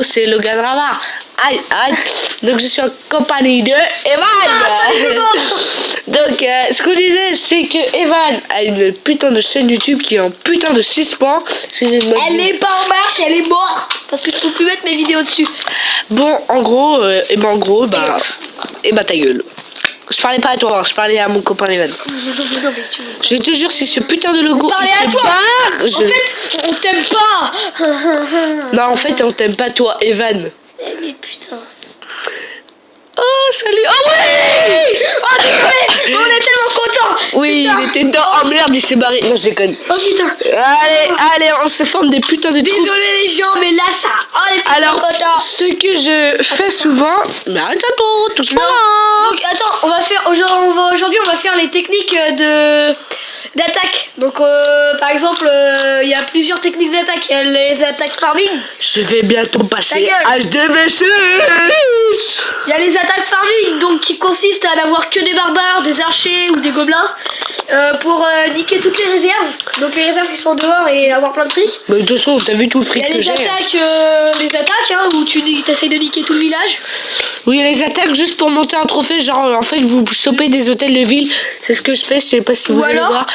C'est Logan Ravard. Aïe, aïe. Donc je suis en compagnie de Evan. Donc ce qu'on disait, c'est que Evan a une putain de chaîne YouTube qui est en putain de suspens. Elle est pas en marche, elle est morte. Parce que je peux plus mettre mes vidéos dessus. Bon, en gros, ta gueule. Je parlais pas à toi, je parlais à mon copain Evan. Je te jure, si ce putain de logo il se barre, En fait, on t'aime pas. Non, en fait, on t'aime pas toi, Evan. Mais putain. Oh, salut. Oh oui. Oh désolé. On est tellement contents. Oui, putain. il était dedans. Oh merde, il s'est barré. Non, je déconne. Oh putain. Allez, on se forme des putains de trous. Désolé les gens, mais là ça. Oh les petits Alors, contents. ce que je fais souvent... Mais arrête ça tout, touche pas. Donc attends, aujourd'hui on va faire les techniques d'attaque. Donc par exemple, il y a plusieurs techniques d'attaque. Il y a les attaques farming. Je vais bientôt passer HDV6. Il y a les attaques farming, donc qui consistent à n'avoir que des barbares, des archers ou des gobelins pour niquer toutes les réserves. Donc les réserves qui sont dehors et avoir plein de fric. Mais de toute façon, t'as vu tout le fric Il y a que j'ai. les attaques hein, où tu essayes de niquer tout le village. Oui, les attaques juste pour monter un trophée, genre en fait vous chopez des hôtels de ville, c'est ce que je fais, je sais pas si vous allez voir.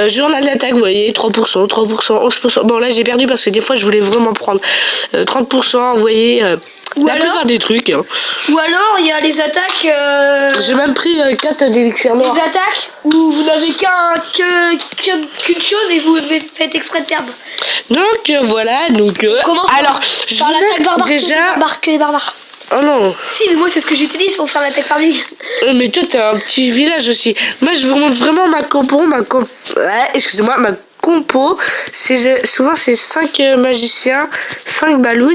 Journal d'attaque, vous voyez, 3%, 11%. Bon là j'ai perdu parce que des fois je voulais vraiment prendre 30%, vous voyez, la plupart des trucs. Hein. Ou alors il y a les attaques... J'ai même pris 4 d'élixir noir. Les attaques où vous n'avez qu'une chose et vous faites exprès de perdre. Donc voilà, donc... alors, je par l'attaque barbare, déjà... que les barbares. Oh non. Si, mais moi c'est ce que j'utilise pour faire l'attaque farming. Mais toi t'as un petit village aussi. Moi je vous montre vraiment ma compo, excusez-moi, ma compo. Souvent c'est 5 magiciens, 5 ballons.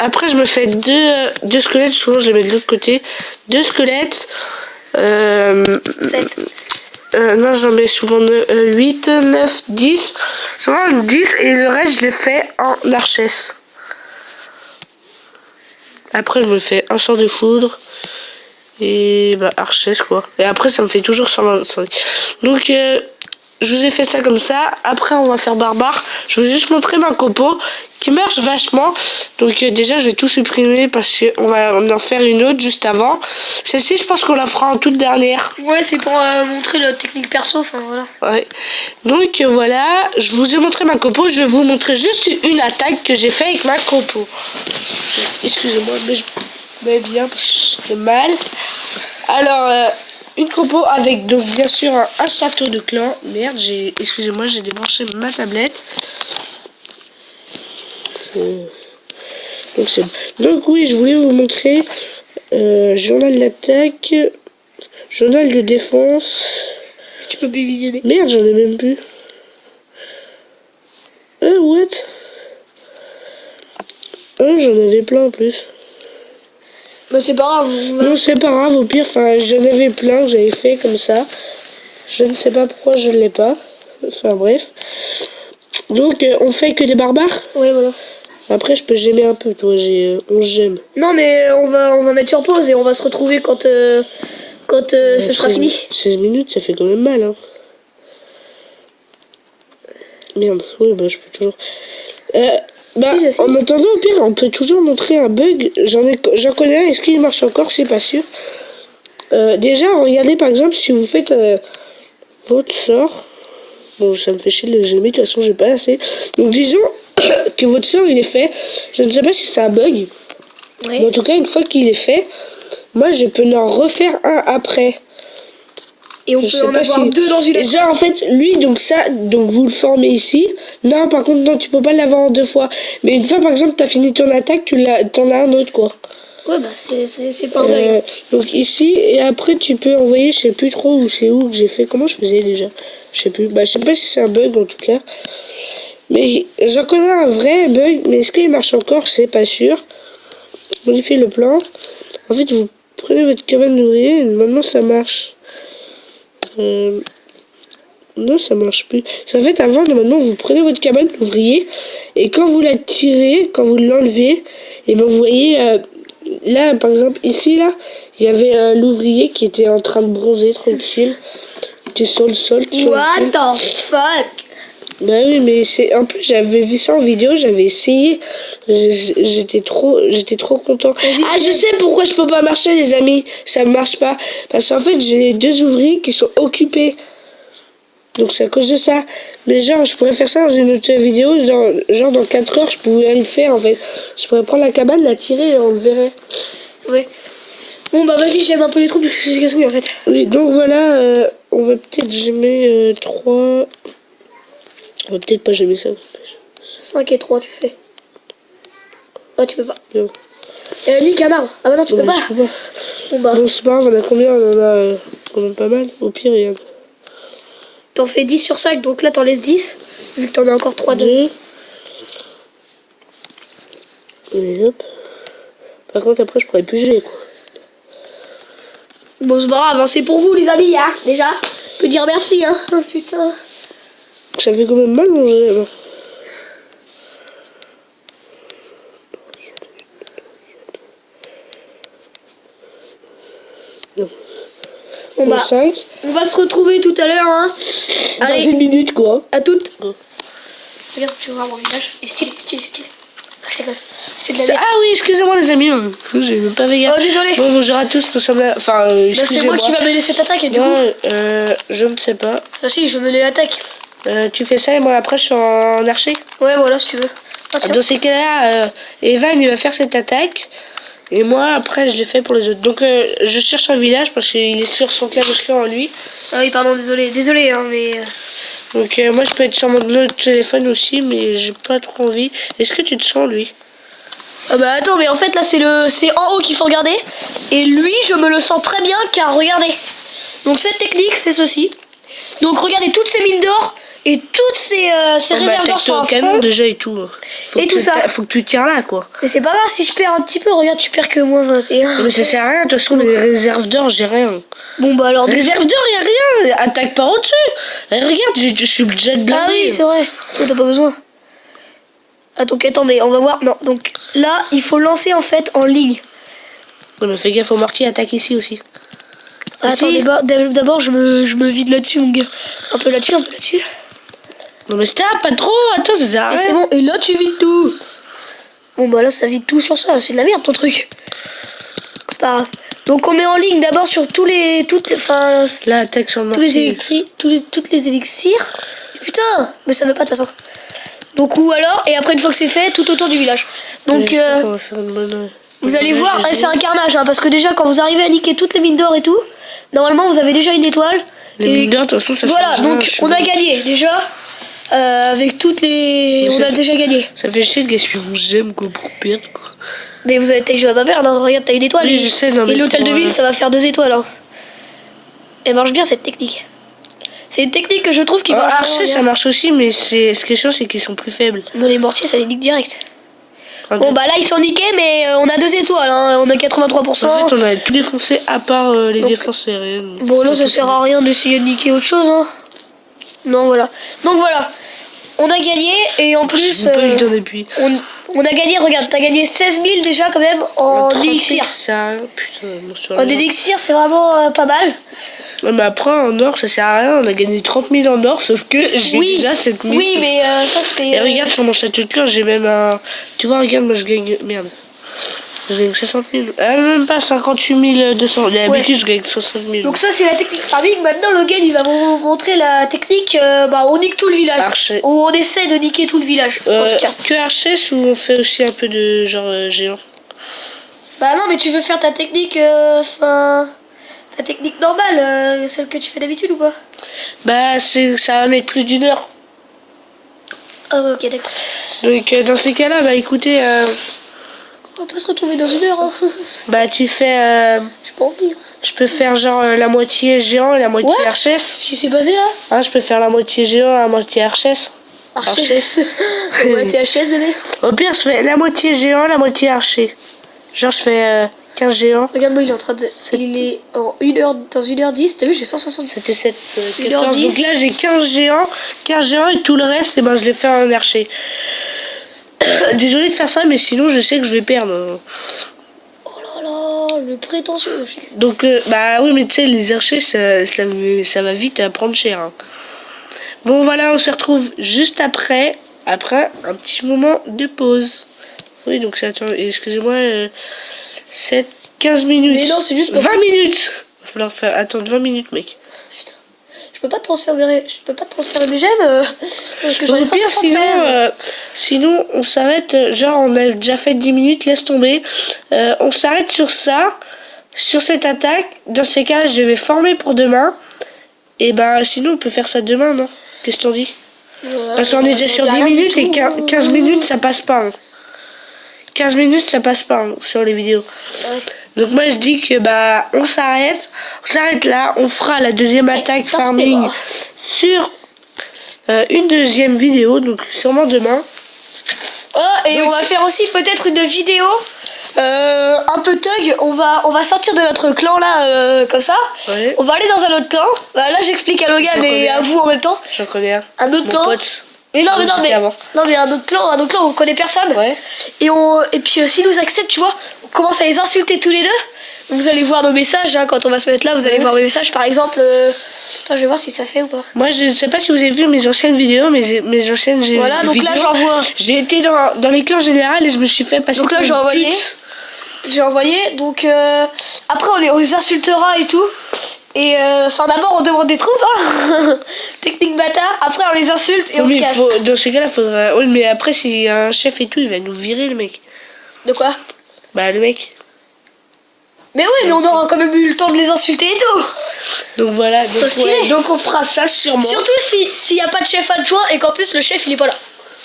Après je me fais 2 squelettes, souvent je les mets de l'autre côté. 2 squelettes. 7. Non, j'en mets souvent 8, 9, 10. Souvent 10 et le reste je les fais en archesse. Après, je me fais un sort de foudre. Et archesse quoi. Et après, ça me fait toujours 125. Donc, je vous ai fait ça comme ça. Après, on va faire barbare. Je vous ai juste montré ma compo qui marche vachement. Donc, déjà, je vais tout supprimer parce qu'on va en faire une autre juste avant. Celle-ci, je pense qu'on la fera en toute dernière. Ouais, c'est pour montrer la technique perso. Enfin, voilà. Ouais. Donc, voilà. Je vous ai montré ma compo. Je vais vous montrer juste une attaque que j'ai fait avec ma compo. Excusez-moi, mais je mets bien parce que c'était mal. Alors, une compo avec donc bien sûr un château de clan. Merde, excusez-moi, j'ai débranché ma tablette. Donc oui, je voulais vous montrer journal d'attaque, journal de défense. Tu peux plus visionner. Merde, j'en ai même plus. What? J'en avais plein en plus. Bah c'est pas grave. Non, c'est pas grave, au pire, j'en avais plein que j'avais fait comme ça. Je ne sais pas pourquoi je ne l'ai pas. Enfin bref. Donc on fait que des barbares. Oui, voilà. Après je peux gemmer un peu, tu vois, j'ai 11 gemmes. Non mais on va mettre sur pause et on va se retrouver quand ce sera fini. 16 minutes, ça fait quand même mal, hein. Merde, oui, je peux toujours... en attendant, au pire, on peut toujours montrer un bug. J'en connais un. Est-ce qu'il marche encore? C'est pas sûr. Déjà, regardez par exemple si vous faites votre sort. Bon, ça me fait chier de le gemmer. De toute façon, j'ai pas assez. Donc, disons que votre sort il est fait. Je ne sais pas si c'est un bug. Oui. Mais en tout cas, une fois qu'il est fait, moi je peux en refaire un après. Et on peut en avoir 2 dans une. Genre en fait lui donc vous le formez ici. Non par contre non tu peux pas l'avoir en 2 fois. Mais une fois par exemple t'as fini ton attaque t'en as un autre quoi. Ouais bah c'est pas vrai. Donc ici et après tu peux envoyer je sais plus trop où c'est où que j'ai fait. Comment je faisais déjà? Je sais plus. Je sais pas si c'est un bug en tout cas. Mais j'en connais un vrai bug. Mais est-ce qu'il marche encore? C'est pas sûr. Modifier le plan. En fait vous prenez votre cabane d'ouvrier et maintenant ça marche. Non, ça marche plus. En fait, avant, normalement, vous prenez votre cabane d'ouvrier et quand vous la tirez, quand vous l'enlevez, et vous voyez, là, par exemple, ici, là, il y avait l'ouvrier qui était en train de bronzer tranquille. Il était sur le sol. What the fuck? Bah oui, mais c'est en plus j'avais vu ça en vidéo, j'avais essayé, j'étais trop content. Ah, je sais pourquoi je peux pas marcher, les amis, ça marche pas, parce qu'en fait j'ai les 2 ouvriers qui sont occupés, donc c'est à cause de ça. Mais genre je pourrais faire ça dans une autre vidéo, genre dans 4 heures je pourrais le faire en fait. Je pourrais prendre la cabane, la tirer et on le verrait. Ouais. Bon bah vas-y, j'aime un peu les trous parce que c'est casse-couille en fait. Oui, donc voilà, on va peut-être gemmer 3. On va peut-être pas gemmer ça. 5 et 3 tu fais. Oh tu peux pas. Non. Nique un arbre. Ah bah non tu peux pas. Je peux pas. Bon bah. Bon, c'est pas grave, on a combien? On en a quand même pas mal. Au pire, regarde. T'en fais 10 sur 5, donc là t'en laisses 10. Vu que t'en as encore 3 de. 2. Et hop. Par contre, après, je pourrais plus geler, quoi. Bon c'est pas grave, hein, c'est pour vous les amis, hein, déjà. Je peux dire merci, hein. Oh, putain. Ça fait quand même mal, mon gel, alors. Bon bah, 5. on va se retrouver tout à l'heure, hein. Dans Allez, 1 minute, quoi. à toutes. Go. Regarde, tu vas voir mon visage. Il est stylé. Ah, je déconne. C'est de la merde. Ah oui, excusez-moi, les amis. J'ai même pas fait gaffe. Oh désolé. Bon, bonjour à tous, nous sommes là. Enfin, Bah, c'est excusez-moi. moi qui va mener cette attaque et du coup. Non, je ne sais pas. Ah si, je vais mener l'attaque. Tu fais ça et moi après je suis en archer. Ouais, voilà, si tu veux. Ah, tiens. Dans ces cas-là, Evan il va faire cette attaque et moi après je l'ai fait pour les autres. Donc je cherche un village parce qu'il est sur son clavier en lui. Ah oui, pardon, désolé, hein, mais. Donc moi je peux être sur mon autre téléphone aussi, mais j'ai pas trop envie. Est-ce que tu te sens lui? Ah bah attends, mais en fait là c'est en haut qu'il faut regarder. Et lui, je me le sens très bien car regardez. Donc cette technique, c'est ceci. Donc regardez toutes ces mines d'or et toutes ces réserves d'or sont au à canon fond. déjà et tout. Et tout ça. Faut que tu tires là quoi. Mais c'est pas grave si je perds un petit peu, regarde, tu perds que moins 21. Mais ça sert à rien, de toute façon les réserves d'or j'ai rien. Bon bah alors. Réserve d'or y'a rien, attaque par au-dessus. Regarde, je suis déjà blindé. Ah oui, c'est vrai. Toi t'as pas besoin. Ah donc attendez, on va voir. Non, donc là, il faut lancer en fait en ligne. Non mais fais gaffe au mortier, attaque ici aussi. Attends, d'abord je me vide là-dessus mon gars. Un peu là-dessus, un peu là-dessus. Non mais stop, pas trop, attends, ça sert à Et rien. c'est bon, et là tu vides tout. Bon bah là ça vide tout sur ça, c'est de la merde ton truc. C'est pas grave. Donc on met en ligne d'abord sur enfin Là, attaque sur le tous les mortier. toutes les élixirs. Et putain, mais ça veut pas de toute façon. Donc ou alors, et après une fois que c'est fait, tout autour du village. Donc On va faire une bonne... vous allez voir, c'est un carnage, hein, parce que déjà quand vous arrivez à niquer toutes les mines d'or et tout, normalement vous avez déjà une étoile. Les mines d'or, de toute façon, ça voilà, change rien, donc on a gagné déjà. Avec toutes les... Mais on a déjà gagné. Ça fait chier de gaspiller mon gemme quoi, pour perdre quoi. Mais vous avez je vais pas perdre, hein. Regarde, t'as une étoile. Oui, je sais, non, mais et l'hôtel de pour, ville, ça va faire 2 étoiles. Hein. Elle marche bien cette technique. C'est une technique que je trouve qui marche Archer, ça marche aussi, mais ce qui est chiant, c'est qu'ils sont plus faibles. Mais les mortiers, ça les nique direct. Enfin, Bon, bah là, ils sont niqués, mais on a 2 étoiles. Hein. On a 83%. En fait, on a tout défoncé à part les défenses aériennes. Bon, là, ça sert à rien d'essayer de niquer autre chose. Hein. Non, voilà. Donc voilà. On a gagné et en plus. On a gagné, regarde, t'as gagné 16 000 déjà quand même en élixir. En élixir, c'est vraiment pas mal. Ouais, mais après, en or, ça sert à rien. On a gagné 30 000 en or, sauf que j'ai déjà 7 000. Oui, mais ça c'est. Et regarde sur mon château de cœur, j'ai même un. Tu vois, regarde, moi je gagne. Merde. Je gagne 60 000. Même pas 58 200. D'habitude, je gagne 60 000. Donc, ça, c'est la technique farming. Maintenant, Logan, il va vous montrer la technique. On nique tout le village. Archer. On essaie de niquer tout le village. En tout cas. Que archer ou on fait aussi un peu de genre géant? Bah, non, mais tu veux faire ta technique. Ta technique normale, celle que tu fais d'habitude ou pas? Bah, ça va mettre plus d'1 heure. Ah, ouais, ok, d'accord. Donc, dans ces cas-là, bah écoutez. On va pas se retrouver dans 1 heure. Hein. Bah, tu fais. J'ai pas envie. Je peux faire genre la moitié géant et la moitié archesse. Qu'est-ce qui s'est passé là? Ah, je peux faire la moitié géant et la moitié archesse. Archesse. Ouais, t'es HS, bébé. Au pire, je fais la moitié géant, la moitié archer. Genre, je fais 15 géants. Regarde-moi, il est en train de. Il est en 1 heure, dans 1h10. T'as vu, j'ai 160. C'était 7, 14. Donc là, j'ai 15 géants. 15 géants et tout le reste, et ben, je les fais en archer. Désolé de faire ça, mais sinon, je sais que je vais perdre. Oh là là, le prétentieux. Donc, bah oui, mais tu sais, les archers, ça va vite à prendre cher. Hein. Bon voilà, on se retrouve juste après un petit moment de pause. Oui, donc c'est, attends, excusez-moi, 15 minutes. Mais non, c'est juste 20 minutes. Il va falloir faire attendre 20 minutes, mec. Putain. Je peux pas te transférer mes gemmes parce que j'en ai 176. Sinon, on s'arrête, genre on a déjà fait 10 minutes, laisse tomber. On s'arrête sur ça, sur cette attaque. Dans ces cas, je vais former pour demain. Et bah sinon on peut faire ça demain, non? Qu'est-ce que t'en dis? Parce qu'on est déjà sur 10 minutes et 15 minutes ça passe pas. 15 minutes ça passe pas sur les vidéos. Donc moi je dis que bah on s'arrête là, on fera la deuxième attaque farming sur une deuxième vidéo, donc sûrement demain. Oh, et on va faire aussi peut-être une vidéo un peu thug. On va sortir de notre clan là comme ça. Ouais. On va aller dans un autre clan. Bah, là j'explique à Logan et à vous en même temps. J'en connais un autre clan. Pote. Mais non mais un autre clan on connaît personne. Ouais. Et puis s'ils nous acceptent, tu vois, on commence à les insulter tous les deux. Vous allez voir nos messages hein, quand on va se mettre là, vous allez voir mes messages par exemple. Attends, je vais voir si ça fait ou pas. Moi je sais pas si vous avez vu mes anciennes vidéos, mes anciennes vidéos. Voilà, donc là j'envoie. J'ai été dans les clans générales et je me suis fait passer. Donc là j'ai envoyé. Donc après on les insultera et tout. Et enfin d'abord on demande des troupes hein. Technique bâtard. Après on les insulte et on se casse. Dans ces cas-là faudrait. Oui mais après s'il y a un chef et tout, il va nous virer le mec. De quoi? Bah le mec. Mais oui, mais on aura quand même eu le temps de les insulter et tout. Donc voilà, donc on fera ça sûrement. Surtout s'il n'y a pas de chef adjoint et qu'en plus le chef il est pas là.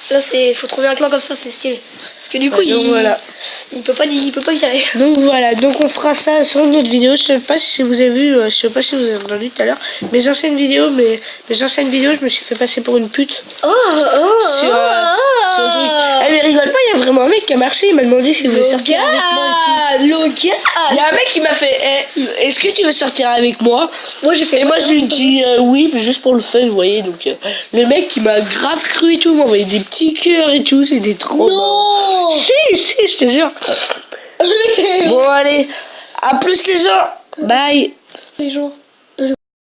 Là faut trouver un clan comme ça, c'est stylé. Parce que du coup il peut pas virer. Donc voilà, donc on fera ça sur une autre vidéo. Je sais pas si vous avez vu, je sais pas si vous avez entendu tout à l'heure mes anciennes vidéos, je me suis fait passer pour une pute. Sur Eh mais rigole pas, il y a vraiment un mec qui a marché, il m'a demandé si vous voulez sortir avec moi et tout. Logan. Il y a un mec qui m'a fait est-ce que tu veux sortir avec moi? Moi j'ai fait. Et moi je lui dis oui, mais juste pour le fun, vous voyez. Donc le mec qui m'a grave cru et tout, m'a envoyé des petits cœurs et tout, c'était trop. Non. Si, je te jure. Bon allez, à plus les gens. Bye. Les gens.